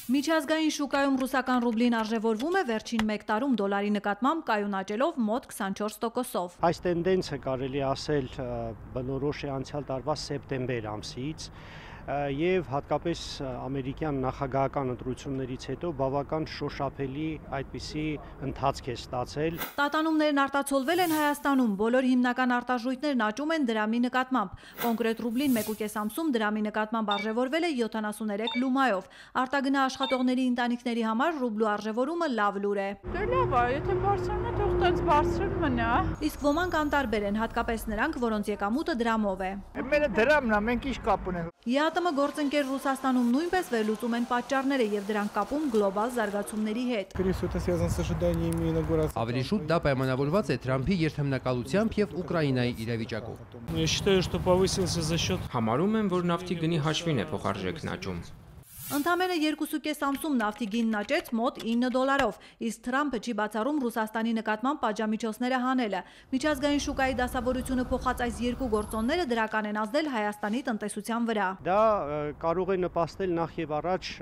Միջազգային շուկայում ռուսական ռուբլին արժևորվում է վերջին մեկ տարում դոլարի նկատմամբ կայուն աճելով մոտ 24%-ով։ Այս տենդենսը կարելի ասել բնորոշ է անցյալ տարվա սեպտեմբեր ամսից եւ հատկապես ամերիկյան նախագահական ընտրություններից հետո բավական շոշափելի այդպիսի ընթացք է ստացել։ Տատանումներն արտացոլվել են Հայաստանում, բոլոր հիմնական արտարժույթներն աճում են դրամի նկատմամբ։ Կոնկրետ ռուբլին 1.5 ամսում դրամի նկատմամբ արժևորվել է 73 լումայով։ Արտագնա աշխատողների ընտանիքների համար ռուբլու արժևորումը լավ լուր է։ Դե լավ է, եթե բարձրանում է, թող տենց բարձր մնա։ Իսկ ոմանք անտարբեր են, հատկապես նրանք, որոնց եկամուտը դրամով է։ Մենը դրամն է, մենք ինչ կապ ունենք։ ԵԱՏՄ գործընկեր Ռուսաստանում նույնպես վերլուծում են պատճառները եւ դրանք կապում գլոբալ զարգացումների հետ։ Ավելի շուտ դա պայմանավորված է Թրամփի երթմնակալությամբ եւ Ուկրաինայի իրավիճակով։ Համարում եմ, որ նավթի գնի հաշվին է փոխարժեքն աճում։ Ընդամենը 2.5 ամսում նավթի գինն աճեց մոտ 9 դոլարով, իսկ Թրամփը չի բացառում Ռուսաստանի նկատմամբ պատժամիջոցները հանելը։ Միջազգային շուկայի դասավորությունը փոխած այս երկու գործոնները դրական են ազդել Հայաստանի տնտեսության վրա։ Դա կարող է նպաստել նախ եւ առաջ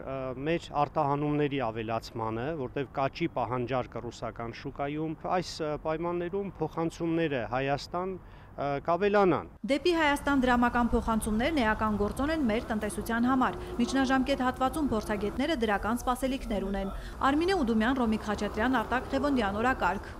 մեր արտահանումների ավելացմանը, որտեղ կաճի պահանջարկը ռուսական շուկայում, այս պայմաններում փոխանցումները Հայաստան կավելանան։ Դեպի Հայաստան դրամական փոխանցումներն էական գործոն են մեր տնտեսության համար։ Միջնաժամկետ հատվածում փորձագետները դրական սպասելիքներ ունեն։ Արմինե Ուդումյան, Ռոմիկ Խաչատրյան, Արտակ Ղևոնդյան, օրակարգ։